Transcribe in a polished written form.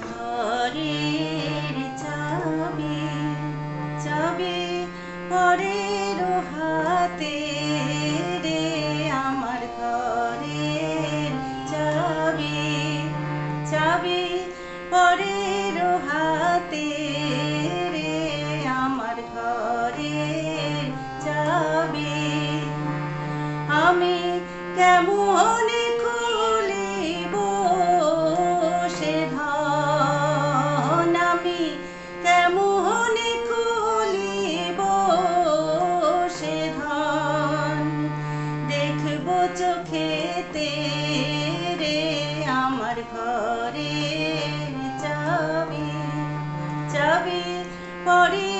ঘরের চাবি চাবি পরের হাতে রে আমার ঘরের চাবি চাবি পরের হাতে রে আমার ঘরের চাবি আমি কেমন খুলিব সে ধন আমি কেমন খুলিব সে ধন দেখব চোখেতে রে আমার ঘরের চাবি চাবি পরে